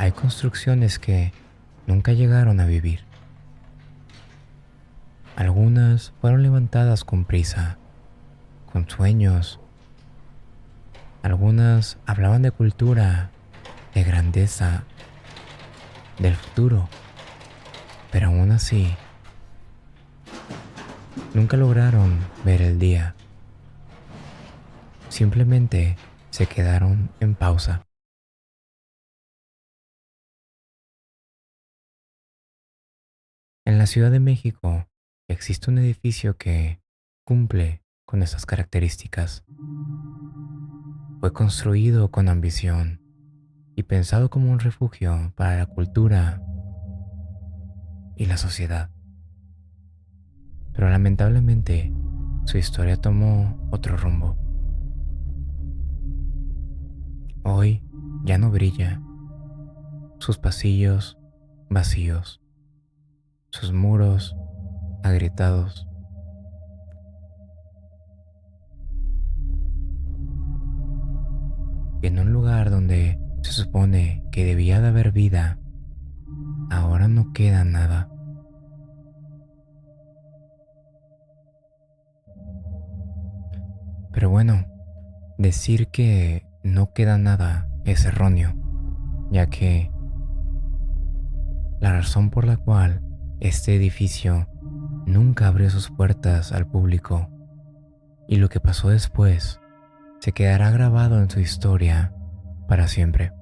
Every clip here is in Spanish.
hay construcciones que nunca llegaron a vivir. Algunas fueron levantadas con prisa, con sueños. Algunas hablaban de cultura, de grandeza, del futuro, pero aún así nunca lograron ver el día. Simplemente se quedaron en pausa. En la Ciudad de México existe un edificio que cumple con esas características. Fue construido con ambición y pensado como un refugio para la cultura y la sociedad. Pero lamentablemente su historia tomó otro rumbo. Hoy ya no brilla, sus pasillos vacíos, sus muros agrietados. Y en un lugar donde se supone que debía de haber vida, ahora no queda nada. Pero bueno, decir que no queda nada es erróneo, ya que la razón por la cual este edificio nunca abrió sus puertas al público y lo que pasó después se quedará grabado en su historia para siempre.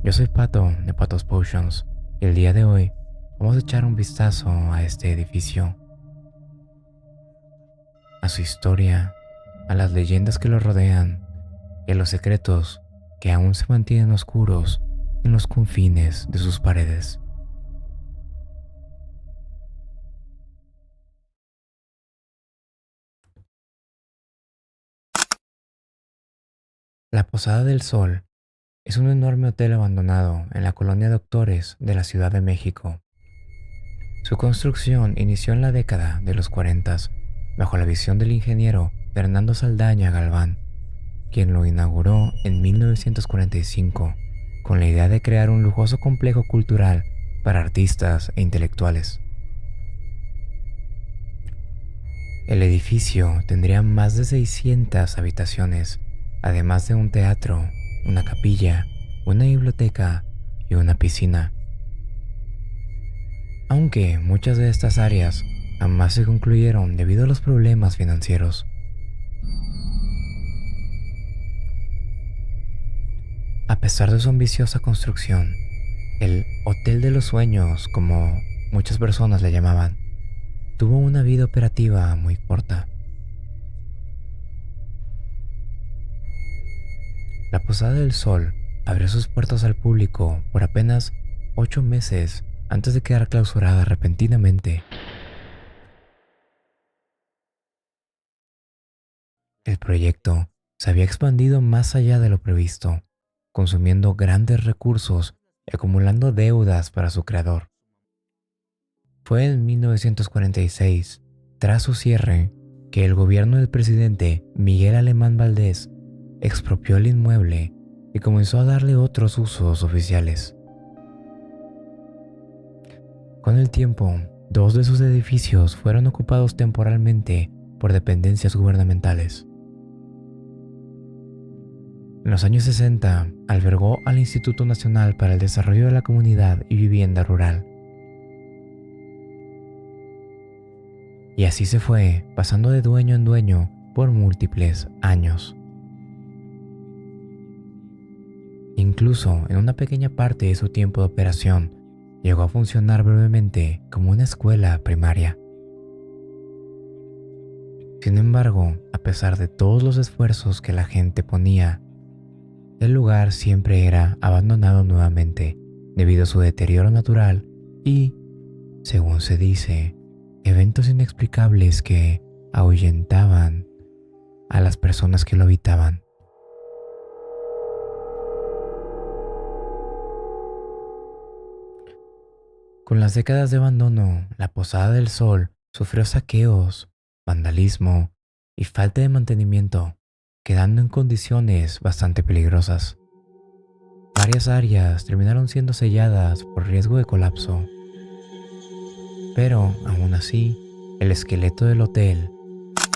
Yo soy Pato de Patos Potions y el día de hoy vamos a echar un vistazo a este edificio, a su historia, a las leyendas que lo rodean y a los secretos que aún se mantienen oscuros en los confines de sus paredes. La Posada del Sol es un enorme hotel abandonado en la colonia Doctores de la Ciudad de México. Su construcción inició en la década de los 40 bajo la visión del ingeniero Fernando Saldaña Galván, quien lo inauguró en 1945 con la idea de crear un lujoso complejo cultural para artistas e intelectuales. El edificio tendría más de 600 habitaciones, además de un teatro, una capilla, una biblioteca y una piscina. Aunque muchas de estas áreas jamás se concluyeron debido a los problemas financieros. A pesar de su ambiciosa construcción, el Hotel de los Sueños, como muchas personas le llamaban, tuvo una vida operativa muy corta. La Posada del Sol abrió sus puertas al público por apenas 8 meses antes de quedar clausurada repentinamente. El proyecto se había expandido más allá de lo previsto, consumiendo grandes recursos y acumulando deudas para su creador. Fue en 1946, tras su cierre, que el gobierno del presidente Miguel Alemán Valdés expropió el inmueble y comenzó a darle otros usos oficiales. Con el tiempo, 2 de sus edificios fueron ocupados temporalmente por dependencias gubernamentales. En los años 60, albergó al Instituto Nacional para el Desarrollo de la Comunidad y Vivienda Rural. Y así se fue, pasando de dueño en dueño por múltiples años. Incluso en una pequeña parte de su tiempo de operación, llegó a funcionar brevemente como una escuela primaria. Sin embargo, a pesar de todos los esfuerzos que la gente ponía, el lugar siempre era abandonado nuevamente debido a su deterioro natural y, según se dice, eventos inexplicables que ahuyentaban a las personas que lo habitaban. Con las décadas de abandono, la Posada del Sol sufrió saqueos, vandalismo y falta de mantenimiento, quedando en condiciones bastante peligrosas. Varias áreas terminaron siendo selladas por riesgo de colapso, pero aún así, el esqueleto del hotel,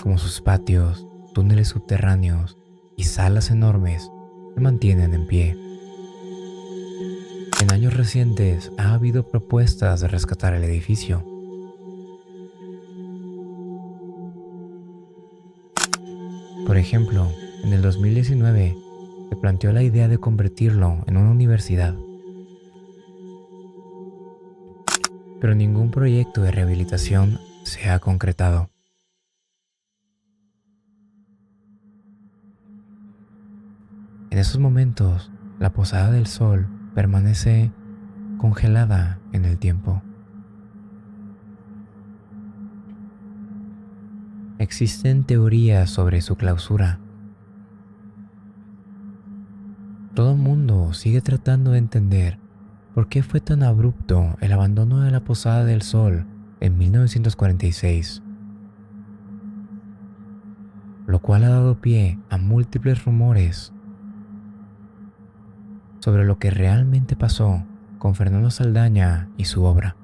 como sus patios, túneles subterráneos y salas enormes, se mantienen en pie. En años recientes ha habido propuestas de rescatar el edificio. Por ejemplo, en el 2019 se planteó la idea de convertirlo en una universidad, pero ningún proyecto de rehabilitación se ha concretado. En esos momentos, la Posada del Sol permanece congelada en el tiempo. Existen teorías sobre su clausura. Todo el mundo sigue tratando de entender por qué fue tan abrupto el abandono de la Posada del Sol en 1946, lo cual ha dado pie a múltiples rumores sobre lo que realmente pasó con Fernando Saldaña y su obra.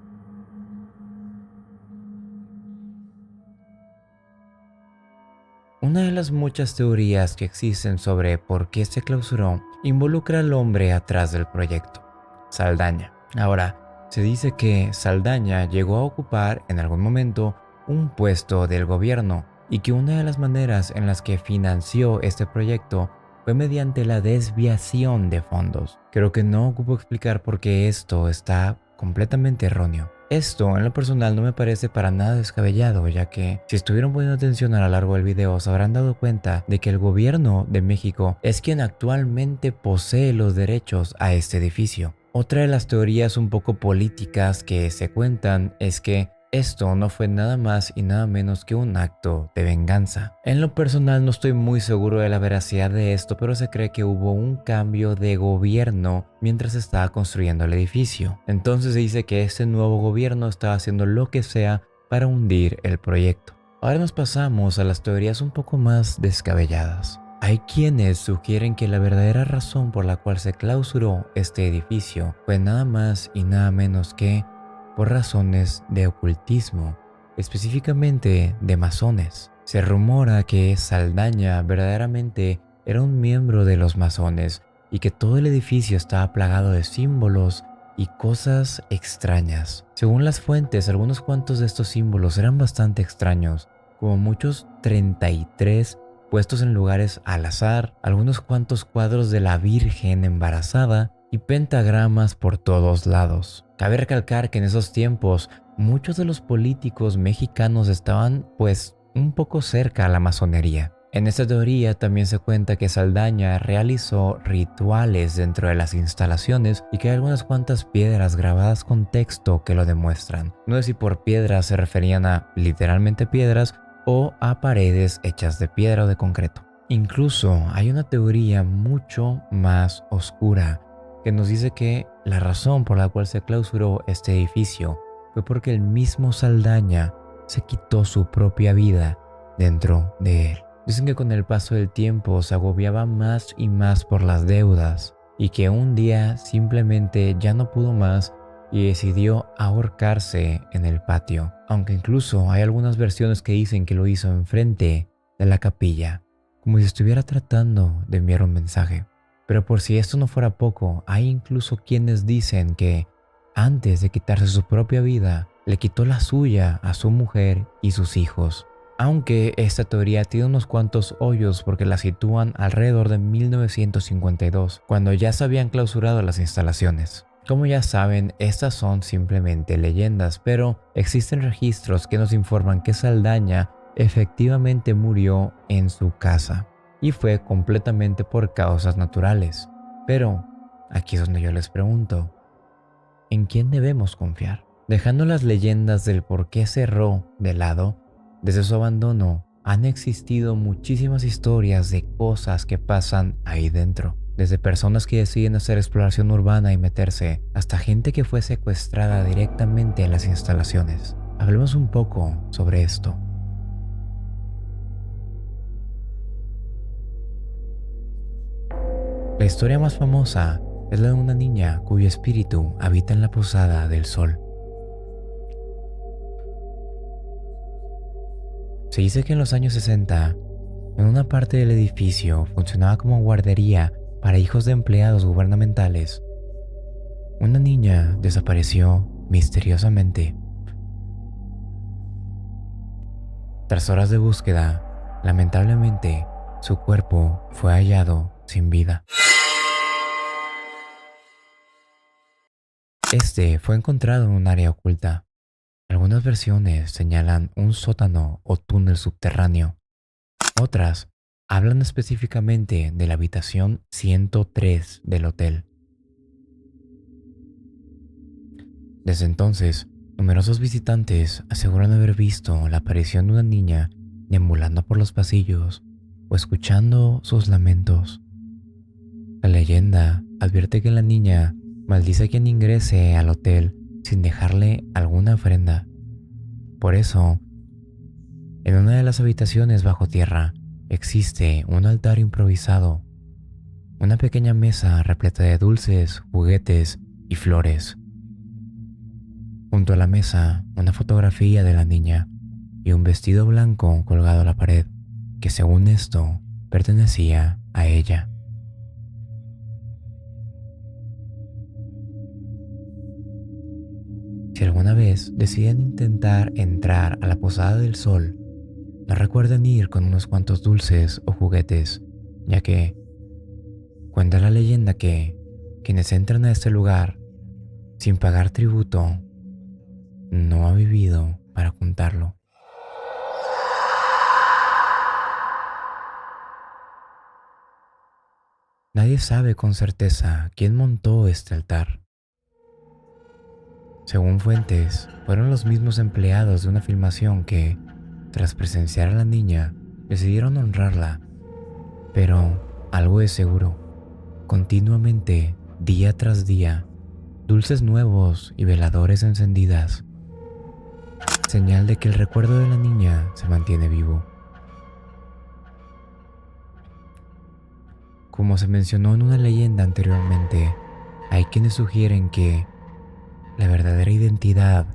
Una de las muchas teorías que existen sobre por qué se clausuró involucra al hombre atrás del proyecto, Saldaña. Ahora, se dice que Saldaña llegó a ocupar en algún momento un puesto del gobierno y que una de las maneras en las que financió este proyecto fue mediante la desviación de fondos. Creo que no ocupo explicar por qué esto está completamente erróneo. Esto en lo personal no me parece para nada descabellado, ya que si estuvieron poniendo atención a lo largo del video se habrán dado cuenta de que el gobierno de México es quien actualmente posee los derechos a este edificio. Otra de las teorías un poco políticas que se cuentan es que esto no fue nada más y nada menos que un acto de venganza. En lo personal no estoy muy seguro de la veracidad de esto, pero se cree que hubo un cambio de gobierno mientras se estaba construyendo el edificio. Entonces se dice que este nuevo gobierno estaba haciendo lo que sea para hundir el proyecto. Ahora nos pasamos a las teorías un poco más descabelladas. Hay quienes sugieren que la verdadera razón por la cual se clausuró este edificio fue nada más y nada menos que por razones de ocultismo, específicamente de masones. Se rumora que Saldaña verdaderamente era un miembro de los masones y que todo el edificio estaba plagado de símbolos y cosas extrañas. Según las fuentes, algunos cuantos de estos símbolos eran bastante extraños, como muchos 33 puestos en lugares al azar, algunos cuantos cuadros de la Virgen embarazada y pentagramas por todos lados. Cabe recalcar que en esos tiempos muchos de los políticos mexicanos estaban pues un poco cerca a la masonería. En esta teoría también se cuenta que Saldaña realizó rituales dentro de las instalaciones y que hay algunas cuantas piedras grabadas con texto que lo demuestran. No sé si por piedras se referían a literalmente piedras o a paredes hechas de piedra o de concreto. Incluso hay una teoría mucho más oscura que nos dice que la razón por la cual se clausuró este edificio fue porque el mismo Saldaña se quitó su propia vida dentro de él. Dicen que con el paso del tiempo se agobiaba más y más por las deudas y que un día simplemente ya no pudo más y decidió ahorcarse en el patio, aunque incluso hay algunas versiones que dicen que lo hizo enfrente de la capilla, como si estuviera tratando de enviar un mensaje. Pero por si esto no fuera poco, hay incluso quienes dicen que antes de quitarse su propia vida, le quitó la suya a su mujer y sus hijos. Aunque esta teoría tiene unos cuantos hoyos porque la sitúan alrededor de 1952, cuando ya se habían clausurado las instalaciones. Como ya saben, estas son simplemente leyendas, pero existen registros que nos informan que Saldaña efectivamente murió en su casa y fue completamente por causas naturales. Pero aquí es donde yo les pregunto, ¿en quién debemos confiar? Dejando las leyendas del por qué cerró de lado, desde su abandono han existido muchísimas historias de cosas que pasan ahí dentro. Desde personas que deciden hacer exploración urbana y meterse, hasta gente que fue secuestrada directamente en las instalaciones. Hablemos un poco sobre esto. La historia más famosa es la de una niña cuyo espíritu habita en la Posada del Sol. Se dice que en los años 60, en una parte del edificio funcionaba como guardería para hijos de empleados gubernamentales. Una niña desapareció misteriosamente. Tras horas de búsqueda, lamentablemente, su cuerpo fue hallado sin vida. Este fue encontrado en un área oculta. Algunas versiones señalan un sótano o túnel subterráneo. Otras hablan específicamente de la habitación 103 del hotel. Desde entonces, numerosos visitantes aseguran haber visto la aparición de una niña deambulando por los pasillos o escuchando sus lamentos. La leyenda advierte que la niña maldice a quien ingrese al hotel sin dejarle alguna ofrenda. Por eso, en una de las habitaciones bajo tierra existe un altar improvisado, una pequeña mesa repleta de dulces, juguetes y flores. Junto a la mesa, una fotografía de la niña y un vestido blanco colgado a la pared, que según esto pertenecía a ella. Si alguna vez deciden intentar entrar a la Posada del Sol, no recuerden ir con unos cuantos dulces o juguetes, ya que cuenta la leyenda que quienes entran a este lugar sin pagar tributo no ha vivido para contarlo. Nadie sabe con certeza quién montó este altar. Según fuentes, fueron los mismos empleados de una filmación que, tras presenciar a la niña, decidieron honrarla. Pero algo es seguro, continuamente, día tras día, dulces nuevos y veladores encendidas, señal de que el recuerdo de la niña se mantiene vivo. Como se mencionó en una leyenda anteriormente, hay quienes sugieren que la verdadera identidad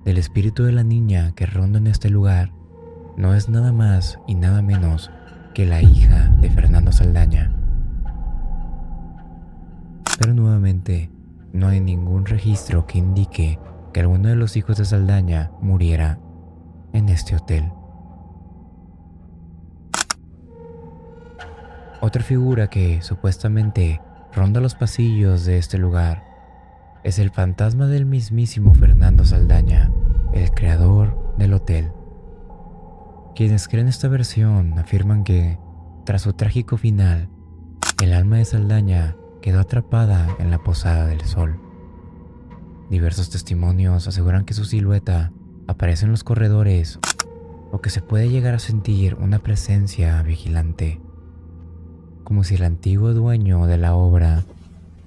del espíritu de la niña que ronda en este lugar no es nada más y nada menos que la hija de Fernando Saldaña. Pero nuevamente, no hay ningún registro que indique que alguno de los hijos de Saldaña muriera en este hotel. Otra figura que supuestamente ronda los pasillos de este lugar es el fantasma del mismísimo Fernando Saldaña, el creador del hotel. Quienes creen esta versión afirman que, tras su trágico final, el alma de Saldaña quedó atrapada en la Posada del Sol. Diversos testimonios aseguran que su silueta aparece en los corredores o que se puede llegar a sentir una presencia vigilante, como si el antiguo dueño de la obra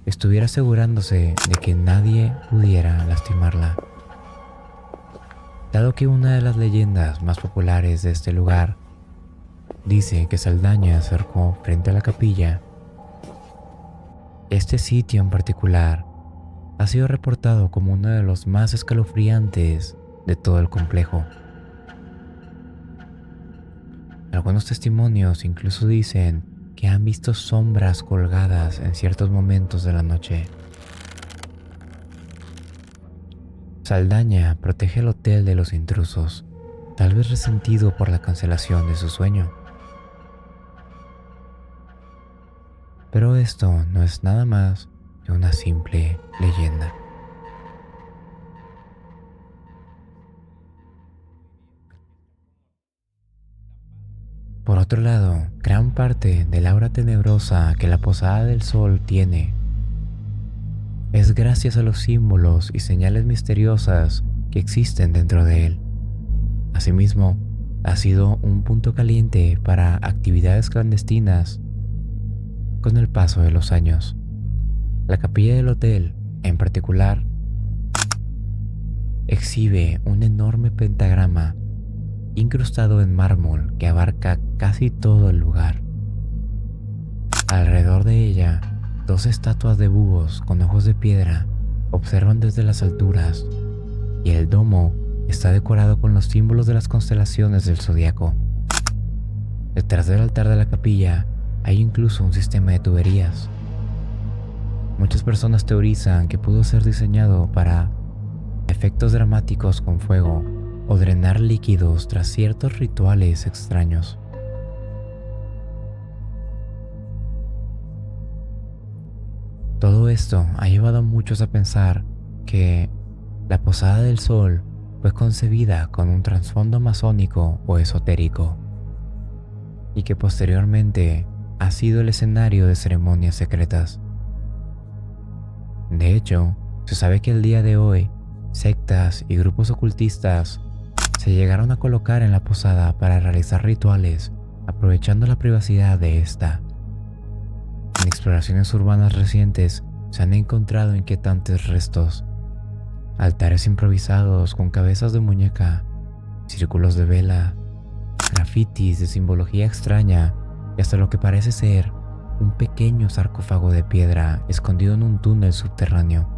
estuviera asegurándose de que nadie pudiera lastimarla. Dado que una de las leyendas más populares de este lugar dice que Saldaña acercó frente a la capilla, este sitio en particular ha sido reportado como uno de los más escalofriantes de todo el complejo. Algunos testimonios incluso dicen que han visto sombras colgadas en ciertos momentos de la noche. Saldaña protege el hotel de los intrusos, tal vez resentido por la cancelación de su sueño. Pero esto no es nada más que una simple leyenda. Por otro lado, gran parte del aura tenebrosa que la Posada del Sol tiene es gracias a los símbolos y señales misteriosas que existen dentro de él. Asimismo, ha sido un punto caliente para actividades clandestinas con el paso de los años. La capilla del hotel, en particular, exhibe un enorme pentagrama incrustado en mármol que abarca casi todo el lugar. Alrededor de ella Dos estatuas de búhos con ojos de piedra observan desde las alturas y el domo está decorado con los símbolos de las constelaciones del zodiaco. Detrás del altar de la capilla hay incluso un sistema de tuberías. Muchas personas teorizan que pudo ser diseñado para efectos dramáticos con fuego o drenar líquidos tras ciertos rituales extraños. Todo esto ha llevado a muchos a pensar que la Posada del Sol fue concebida con un trasfondo masónico o esotérico y que posteriormente ha sido el escenario de ceremonias secretas. De hecho, se sabe que el día de hoy, sectas y grupos ocultistas se llegaron a colocar en la posada para realizar rituales, aprovechando la privacidad de esta. En exploraciones urbanas recientes se han encontrado inquietantes restos, altares improvisados con cabezas de muñeca, círculos de vela, grafitis de simbología extraña y hasta lo que parece ser un pequeño sarcófago de piedra escondido en un túnel subterráneo.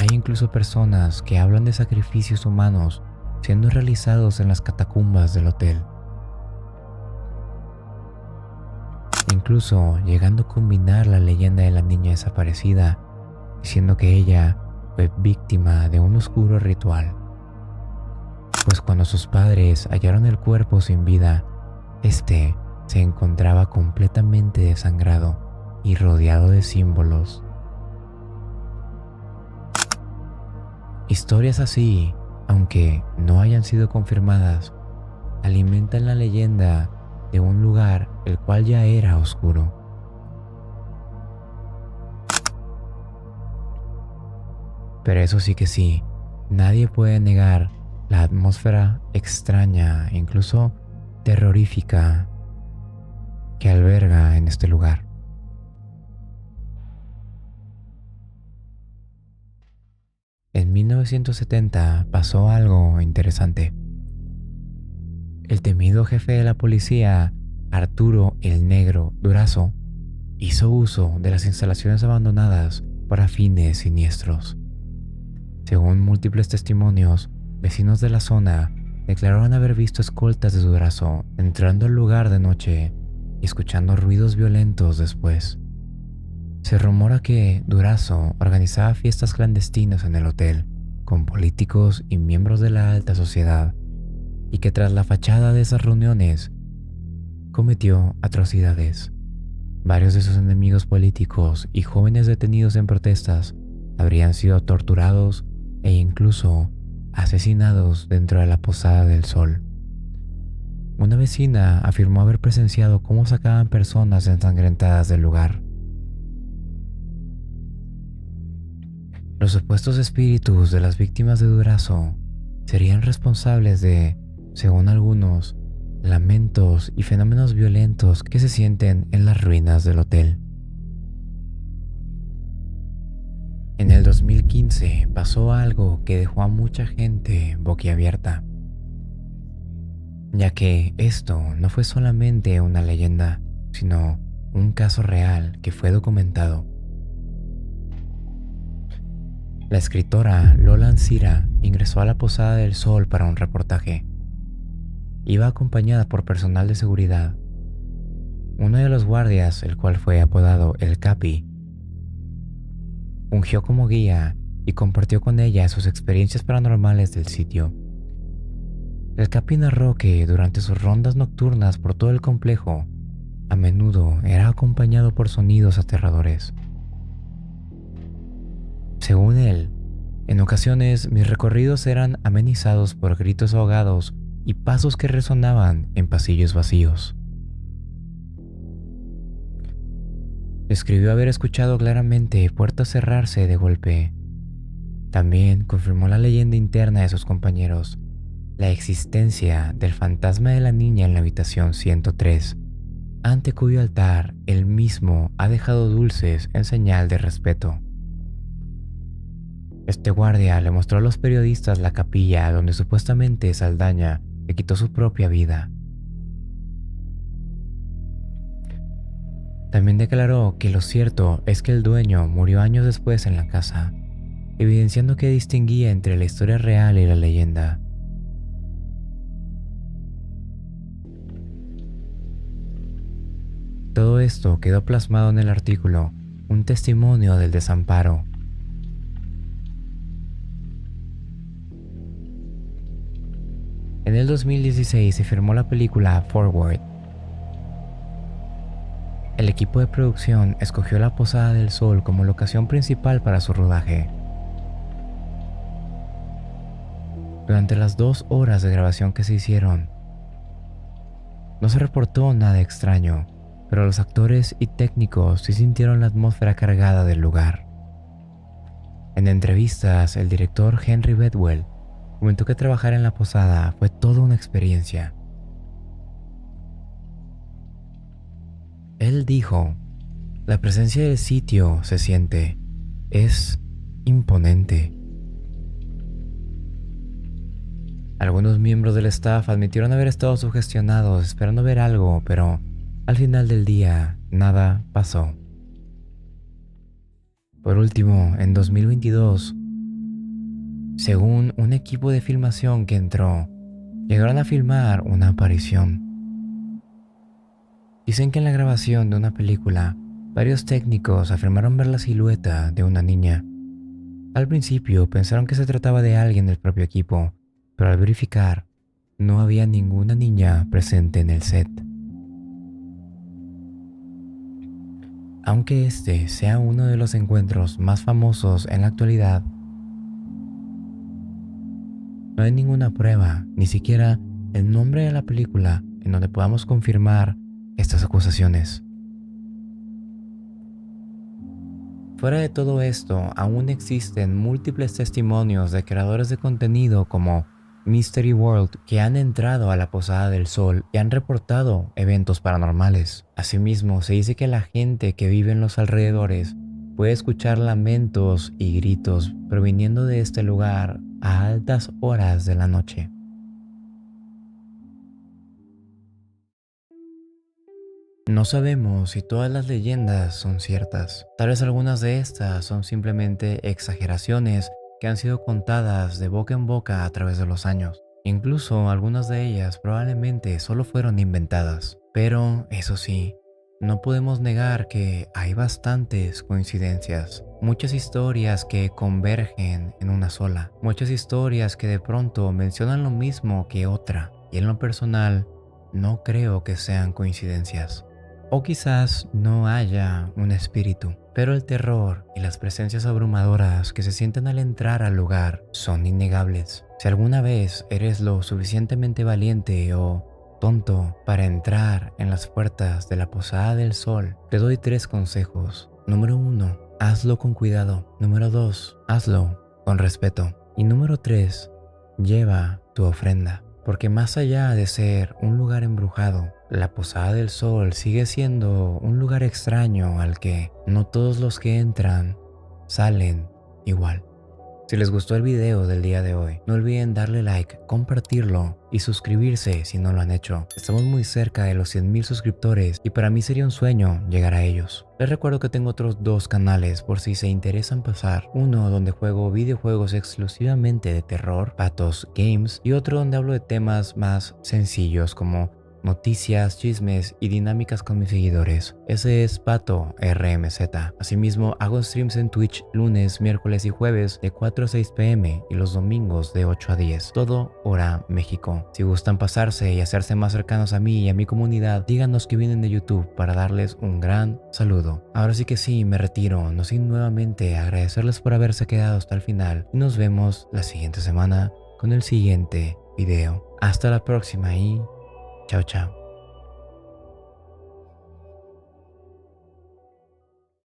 Hay incluso personas que hablan de sacrificios humanos siendo realizados en las catacumbas del hotel, incluso llegando a combinar la leyenda de la niña desaparecida, diciendo que ella fue víctima de un oscuro ritual. Pues cuando sus padres hallaron el cuerpo sin vida, este se encontraba completamente desangrado y rodeado de símbolos. Historias así, aunque no hayan sido confirmadas, alimentan la leyenda de un lugar el cual ya era oscuro. Pero eso sí que sí, nadie puede negar la atmósfera extraña, incluso terrorífica, que alberga en este lugar. En 1970 pasó algo interesante. El temido jefe de la policía, Arturo el Negro Durazo, hizo uso de las instalaciones abandonadas para fines siniestros. Según múltiples testimonios, vecinos de la zona declararon haber visto escoltas de Durazo entrando al lugar de noche y escuchando ruidos violentos después. Se rumora que Durazo organizaba fiestas clandestinas en el hotel con políticos y miembros de la alta sociedad y que tras la fachada de esas reuniones cometió atrocidades. Varios de sus enemigos políticos y jóvenes detenidos en protestas habrían sido torturados e incluso asesinados dentro de la Posada del Sol. Una vecina afirmó haber presenciado cómo sacaban personas ensangrentadas del lugar. Los supuestos espíritus de las víctimas de Durazo serían responsables de, según algunos, lamentos y fenómenos violentos que se sienten en las ruinas del hotel. En el 2015 pasó algo que dejó a mucha gente boquiabierta, ya que esto no fue solamente una leyenda, sino un caso real que fue documentado. La escritora Lola Ancira ingresó a la Posada del Sol para un reportaje. Iba acompañada por personal de seguridad. Uno de los guardias, el cual fue apodado El Capi, fungió como guía y compartió con ella sus experiencias paranormales del sitio. El Capi narró que durante sus rondas nocturnas por todo el complejo, a menudo era acompañado por sonidos aterradores. Según él, en ocasiones mis recorridos eran amenizados por gritos ahogados y pasos que resonaban en pasillos vacíos. Describió haber escuchado claramente puertas cerrarse de golpe. También confirmó la leyenda interna de sus compañeros, la existencia del fantasma de la niña en la habitación 103, ante cuyo altar él mismo ha dejado dulces en señal de respeto. Este guardia le mostró a los periodistas la capilla donde supuestamente Saldaña le quitó su propia vida. También declaró que lo cierto es que el dueño murió años después en la casa, evidenciando que distinguía entre la historia real y la leyenda. Todo esto quedó plasmado en el artículo Un testimonio del desamparo. En el 2016 se firmó la película Forward. El equipo de producción escogió la Posada del Sol como locación principal para su rodaje. Durante las 2 horas de grabación que se hicieron, no se reportó nada extraño, pero los actores y técnicos sí sintieron la atmósfera cargada del lugar. En entrevistas, el director Henry Bedwell comentó que trabajar en la posada fue toda una experiencia. Él dijo, la presencia del sitio se siente, es imponente. Algunos miembros del staff admitieron haber estado sugestionados esperando ver algo, pero al final del día nada pasó. Por último, en 2022, según un equipo de filmación que entró, llegaron a filmar una aparición. Dicen que en la grabación de una película, varios técnicos afirmaron ver la silueta de una niña. Al principio pensaron que se trataba de alguien del propio equipo, pero al verificar, no había ninguna niña presente en el set. Aunque este sea uno de los encuentros más famosos en la actualidad, no hay ninguna prueba, ni siquiera el nombre de la película en donde podamos confirmar estas acusaciones. Fuera de todo esto, aún existen múltiples testimonios de creadores de contenido como Mystery World que han entrado a la Posada del Sol y han reportado eventos paranormales. Asimismo, se dice que la gente que vive en los alrededores puede escuchar lamentos y gritos proviniendo de este lugar a altas horas de la noche. No sabemos si todas las leyendas son ciertas. Tal vez algunas de estas son simplemente exageraciones que han sido contadas de boca en boca a través de los años. Incluso algunas de ellas probablemente solo fueron inventadas. Pero, eso sí, no podemos negar que hay bastantes coincidencias. Muchas historias que convergen en una sola. Muchas historias que de pronto mencionan lo mismo que otra. Y en lo personal, no creo que sean coincidencias. O quizás no haya un espíritu, pero el terror y las presencias abrumadoras que se sienten al entrar al lugar son innegables. Si alguna vez eres lo suficientemente valiente o tonto para entrar en las puertas de la Posada del Sol, te doy 3 consejos. Número 1, hazlo con cuidado. Número 2, hazlo con respeto. Y número 3, lleva tu ofrenda. Porque más allá de ser un lugar embrujado, la Posada del Sol sigue siendo un lugar extraño al que no todos los que entran salen igual. Si les gustó el video del día de hoy, no olviden darle like, compartirlo y suscribirse si no lo han hecho. Estamos muy cerca de los 100,000 suscriptores y para mí sería un sueño llegar a ellos. Les recuerdo que tengo otros 2 canales por si se interesan pasar. Uno donde juego videojuegos exclusivamente de terror, Patos Games, y otro donde hablo de temas más sencillos como noticias, chismes y dinámicas con mis seguidores. Ese es Pato RMZ. Asimismo, hago streams en Twitch lunes, miércoles y jueves de 4 a 6 pm y los domingos de 8 a 10, todo hora México. Si gustan pasarse y hacerse más cercanos a mí y a mi comunidad, díganos que vienen de YouTube para darles un gran saludo. Ahora sí que sí, me retiro, no sin nuevamente agradecerles por haberse quedado hasta el final y nos vemos la siguiente semana con el siguiente video. Hasta la próxima y chao, chao.